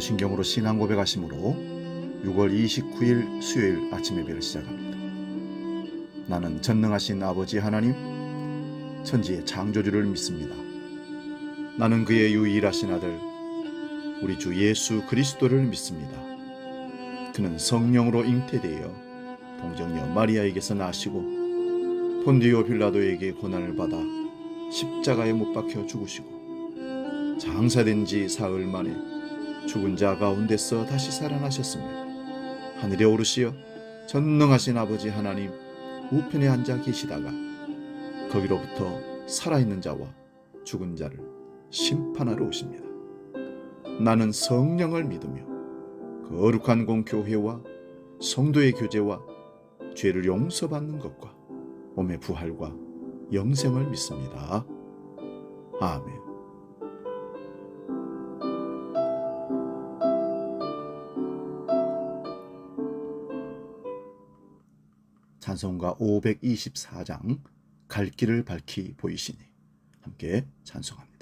사도신경으로 신앙 고백하심으로 6월 29일 수요일 아침 예배를 시작합니다. 나는 전능하신 아버지 하나님, 천지의 창조주를 믿습니다. 나는 그의 유일하신 아들, 우리 주 예수 그리스도를 믿습니다. 그는 성령으로 잉태되어 동정녀 마리아에게서 나시고 본디오 빌라도에게 고난을 받아 십자가에 못 박혀 죽으시고 장사된 지 사흘 만에 죽은 자 가운데서 다시 살아나셨으며 하늘에 오르시어 전능하신 아버지 하나님 우편에 앉아 계시다가 거기로부터 살아있는 자와 죽은 자를 심판하러 오십니다. 나는 성령을 믿으며 거룩한 공교회와 성도의 교제와 죄를 용서받는 것과 몸의 부활과 영생을 믿습니다. 아멘. 찬송가 524장 갈 길을 밝히 보이시니 함께 찬송합니다.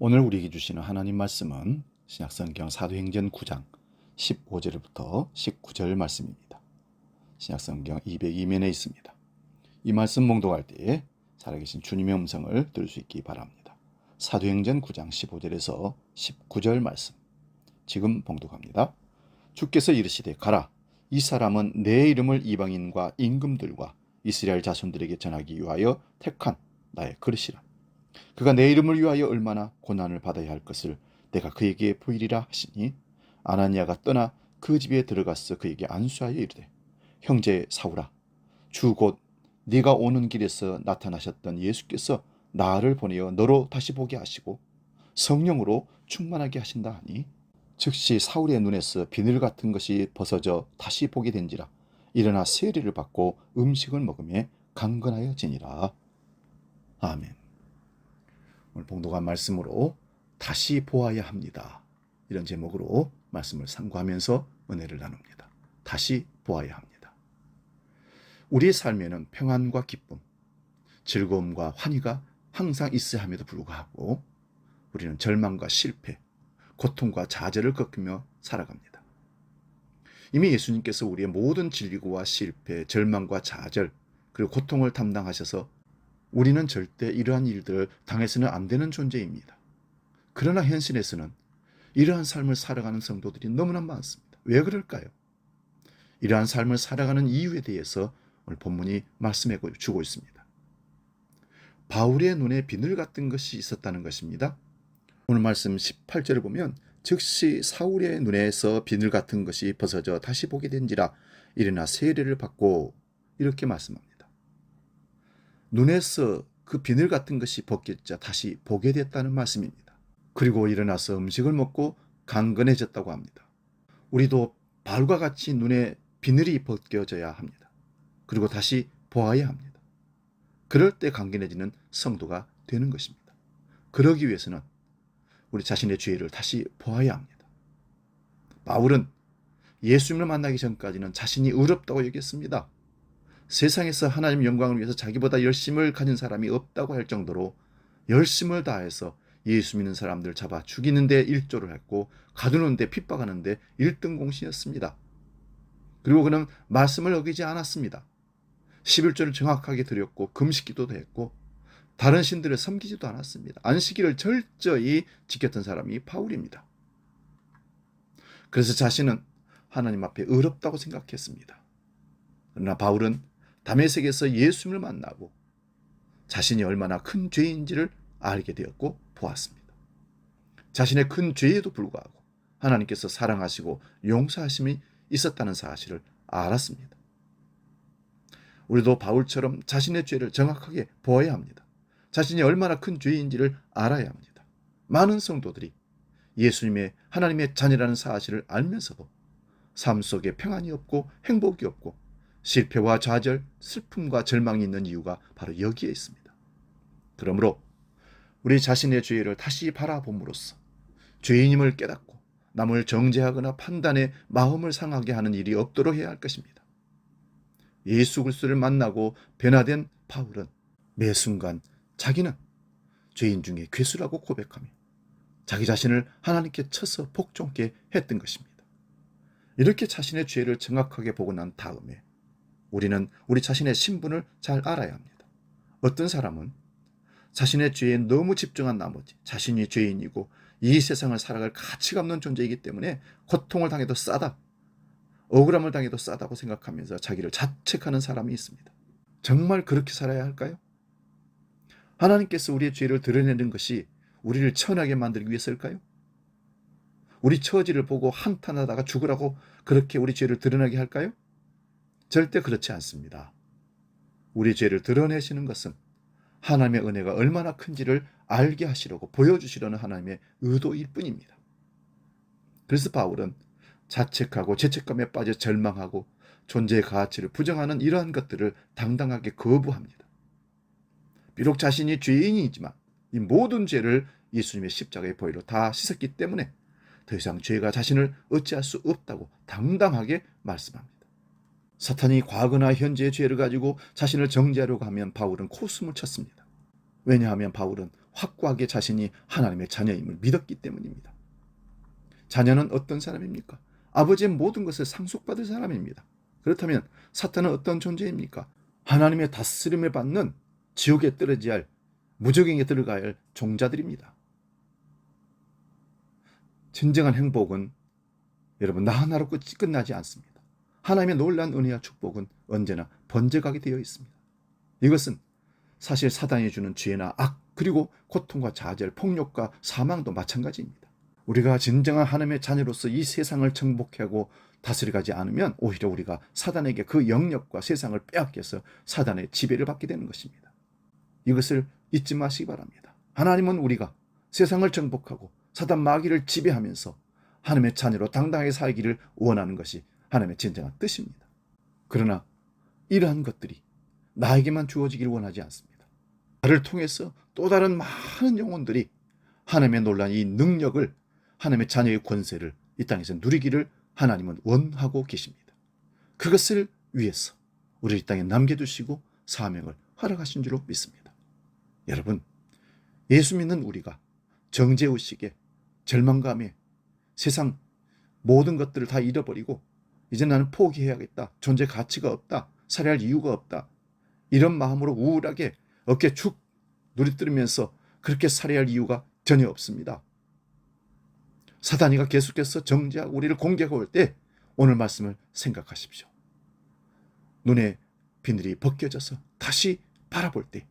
오늘 우리에게 주시는 하나님 말씀은 신약성경 사도행전 9장 15절부터 19절 말씀입니다. 신약성경 202면에 있습니다. 이 말씀 봉독할 때에 살아계신 주님의 음성을 들을 수 있기 바랍니다. 사도행전 9장 15절에서 19절 말씀 지금 봉독합니다. 주께서 이르시되 가라, 이 사람은 내 이름을 이방인과 임금들과 이스라엘 자손들에게 전하기 위하여 택한 나의 그릇이라. 그가 내 이름을 위하여 얼마나 고난을 받아야 할 것을 내가 그에게 보이리라 하시니 아나니아가 떠나 그 집에 들어가서 그에게 안수하여 이르되 형제 사울아, 주 곧 네가 오는 길에서 나타나셨던 예수께서 나를 보내어 너로 다시 보게 하시고 성령으로 충만하게 하신다 하니 즉시 사울의 눈에서 비늘 같은 것이 벗어져 다시 보게 된지라. 일어나 세례를 받고 음식을 먹으며 강건하여지니라. 아멘. 오늘 봉독한 말씀으로 다시 보아야 합니다. 이런 제목으로 말씀을 상고하면서 은혜를 나눕니다. 다시 보아야 합니다. 우리의 삶에는 평안과 기쁨, 즐거움과 환희가 항상 있어야 함에도 불구하고 우리는 절망과 실패, 고통과 좌절을 겪으며 살아갑니다. 이미 예수님께서 우리의 모든 질고와 실패, 절망과 좌절, 그리고 고통을 담당하셔서 우리는 절대 이러한 일들을 당해서는 안 되는 존재입니다. 그러나 현실에서는 이러한 삶을 살아가는 성도들이 너무나 많습니다. 왜 그럴까요? 이러한 삶을 살아가는 이유에 대해서 오늘 본문이 말씀해 주고 있습니다. 바울의 눈에 비늘 같은 것이 있었다는 것입니다. 오늘 말씀 18절을 보면 즉시 사울의 눈에서 비늘 같은 것이 벗어져 다시 보게 된지라. 일어나 세례를 받고 이렇게 말씀합니다. 눈에서 그 비늘 같은 것이 벗겨져 다시 보게 됐다는 말씀입니다. 그리고 일어나서 음식을 먹고 강건해졌다고 합니다. 우리도 바울과 같이 눈에 비늘이 벗겨져야 합니다. 그리고 다시 보아야 합니다. 그럴 때 강건해지는 성도가 되는 것입니다. 그러기 위해서는 우리 자신의 죄를 다시 보아야 합니다. 바울은 예수님을 만나기 전까지는 자신이 의롭다고 여겼습니다. 세상에서 하나님 영광을 위해서 자기보다 열심을 가진 사람이 없다고 할 정도로 열심을 다해서 예수 믿는 사람들 잡아 죽이는 데 일조를 했고 가두는 데 핍박하는 데 1등 공신이었습니다. 그리고 그는 말씀을 어기지 않았습니다. 11조를 정확하게 드렸고 금식기도도 했고 다른 신들을 섬기지도 않았습니다. 안식일을 철저히 지켰던 사람이 바울입니다. 그래서 자신은 하나님 앞에 의롭다고 생각했습니다. 그러나 바울은 다메섹에서 예수님을 만나고 자신이 얼마나 큰 죄인지를 알게 되었고 보았습니다. 자신의 큰 죄에도 불구하고 하나님께서 사랑하시고 용서하심이 있었다는 사실을 알았습니다. 우리도 바울처럼 자신의 죄를 정확하게 보아야 합니다. 자신이 얼마나 큰 죄인지를 알아야 합니다. 많은 성도들이 예수님의 하나님의 자녀라는 사실을 알면서도 삶 속에 평안이 없고 행복이 없고 실패와 좌절, 슬픔과 절망이 있는 이유가 바로 여기에 있습니다. 그러므로 우리 자신의 죄를 다시 바라봄으로써 죄인임을 깨닫고 남을 정죄하거나 판단에 마음을 상하게 하는 일이 없도록 해야 할 것입니다. 예수 그리스도를 만나고 변화된 바울은 매 순간 자기는 죄인 중에 괴수라고 고백하며 자기 자신을 하나님께 쳐서 복종케 했던 것입니다. 이렇게 자신의 죄를 정확하게 보고 난 다음에 우리는 우리 자신의 신분을 잘 알아야 합니다. 어떤 사람은 자신의 죄에 너무 집중한 나머지 자신이 죄인이고 이 세상을 살아갈 가치가 없는 존재이기 때문에 고통을 당해도 싸다, 억울함을 당해도 싸다고 생각하면서 자기를 자책하는 사람이 있습니다. 정말 그렇게 살아야 할까요? 하나님께서 우리의 죄를 드러내는 것이 우리를 천하게 만들기 위해서일까요? 우리 처지를 보고 한탄하다가 죽으라고 그렇게 우리 죄를 드러나게 할까요? 절대 그렇지 않습니다. 우리 죄를 드러내시는 것은 하나님의 은혜가 얼마나 큰지를 알게 하시려고 보여주시려는 하나님의 의도일 뿐입니다. 그래서 바울은 자책하고 죄책감에 빠져 절망하고 존재의 가치를 부정하는 이러한 것들을 당당하게 거부합니다. 비록 자신이 죄인이지만 이 모든 죄를 예수님의 십자가의 보혈로 다 씻었기 때문에 더 이상 죄가 자신을 어찌할 수 없다고 당당하게 말씀합니다. 사탄이 과거나 현재의 죄를 가지고 자신을 정죄하려고 하면 바울은 코숨을 쳤습니다. 왜냐하면 바울은 확고하게 자신이 하나님의 자녀임을 믿었기 때문입니다. 자녀는 어떤 사람입니까? 아버지의 모든 것을 상속받을 사람입니다. 그렇다면 사탄은 어떤 존재입니까? 하나님의 다스림을 받는 지옥에 떨어져야 할, 무적행에 들어가야 할 종자들입니다. 진정한 행복은 여러분 나 하나로 끝나지 않습니다. 하나님의 놀라운 은혜와 축복은 언제나 번져가게 되어 있습니다. 이것은 사실 사단이 주는 죄나 악, 그리고 고통과 좌절, 폭력과 사망도 마찬가지입니다. 우리가 진정한 하나님의 자녀로서 이 세상을 정복하고 다스려가지 않으면 오히려 우리가 사단에게 그 영역과 세상을 빼앗겨서 사단의 지배를 받게 되는 것입니다. 이것을 잊지 마시기 바랍니다. 하나님은 우리가 세상을 정복하고 사단 마귀를 지배하면서 하나님의 자녀로 당당하게 살기를 원하는 것이 하나님의 진정한 뜻입니다. 그러나 이러한 것들이 나에게만 주어지기를 원하지 않습니다. 나를 통해서 또 다른 많은 영혼들이 하나님의 놀라운 이 능력을, 하나님의 자녀의 권세를 이 땅에서 누리기를 하나님은 원하고 계십니다. 그것을 위해서 우리 이 땅에 남겨두시고 사명을 허락하신 줄로 믿습니다. 여러분, 예수 믿는 우리가 정죄의식에 절망감에 세상 모든 것들을 다 잃어버리고 이제 나는 포기해야겠다, 존재 가치가 없다, 살아야 할 이유가 없다, 이런 마음으로 우울하게 어깨 축 누리뜨리면서 그렇게 살아야 할 이유가 전혀 없습니다. 사단이가 계속해서 정죄하고 우리를 공격해 올 때 오늘 말씀을 생각하십시오. 눈에 비늘이 벗겨져서 다시 바라볼 때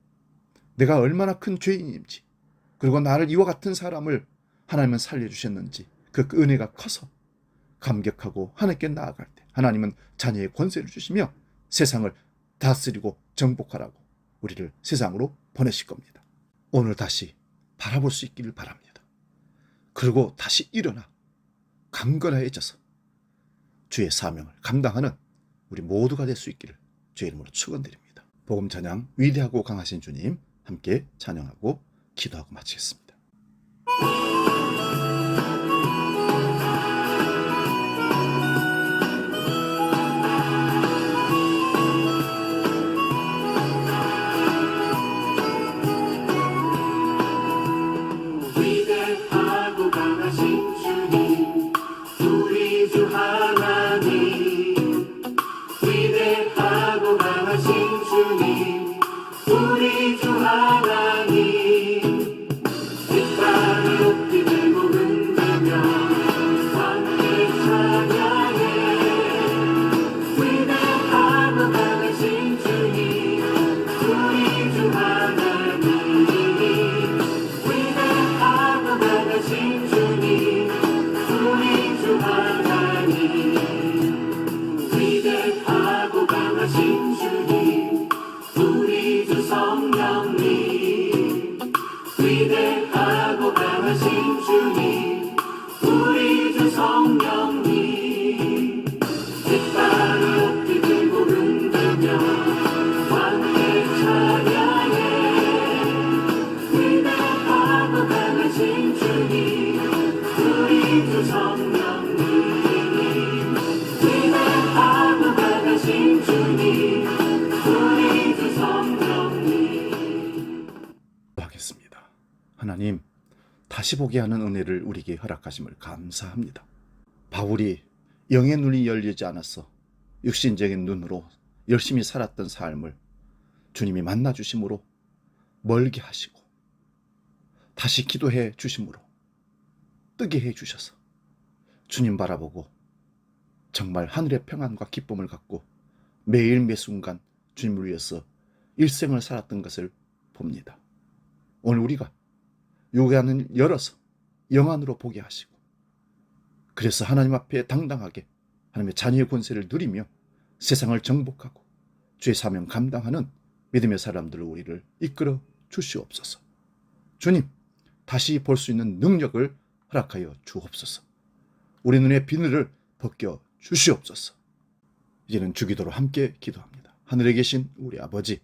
내가 얼마나 큰 죄인인지, 그리고 나를 이와 같은 사람을 하나님은 살려주셨는지 그 은혜가 커서 감격하고 하나님께 나아갈 때 하나님은 자녀의 권세를 주시며 세상을 다스리고 정복하라고 우리를 세상으로 보내실 겁니다. 오늘 다시 바라볼 수 있기를 바랍니다. 그리고 다시 일어나 강건해져서 주의 사명을 감당하는 우리 모두가 될 수 있기를 주의 이름으로 축원드립니다. 복음 찬양 위대하고 강하신 주님 함께 찬양하고 기도하고 마치겠습니다. 성령님 위대하고 강하신 주님 우리 주 성령님 깃발을 높이 들고 흔들며 함께 찬양해 위대하고 강하신 주님 우리 주 성령님 위대하고 강하신 주님 우리 주 성령님. 하겠습니다. 하나님, 다시 보게 하는 은혜를 우리에게 허락하심을 감사합니다. 바울이 영의 눈이 열리지 않아서 육신적인 눈으로 열심히 살았던 삶을 주님이 만나 주심으로 멀게 하시고 다시 기도해 주심으로 뜨게 해 주셔서 주님 바라보고 정말 하늘의 평안과 기쁨을 갖고 매일 매순간 주님을 위해서 일생을 살았던 것을 봅니다. 오늘 우리가 요한을 열어서 영안으로 보게 하시고 그래서 하나님 앞에 당당하게 하나님의 자녀의 권세를 누리며 세상을 정복하고 주의 사명 감당하는 믿음의 사람들을 우리를 이끌어 주시옵소서. 주님, 다시 볼 수 있는 능력을 허락하여 주옵소서. 우리 눈의 비늘을 벗겨 주시옵소서. 이제는 주기도로 함께 기도합니다. 하늘에 계신 우리 아버지,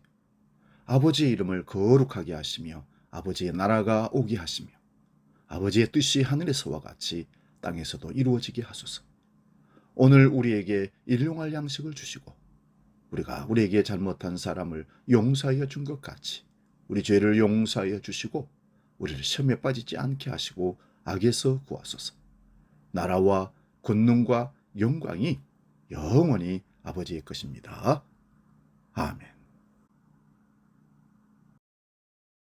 아버지의 이름을 거룩하게 하시며 아버지의 나라가 오게 하시며 아버지의 뜻이 하늘에서와 같이 땅에서도 이루어지게 하소서. 오늘 우리에게 일용할 양식을 주시고 우리가 우리에게 잘못한 사람을 용서하여 준 것 같이 우리 죄를 용서하여 주시고 우리를 시험에 빠지지 않게 하시고 악에서 구하소서. 나라와 권능과 영광이 영원히 아버지의 것입니다. 아멘.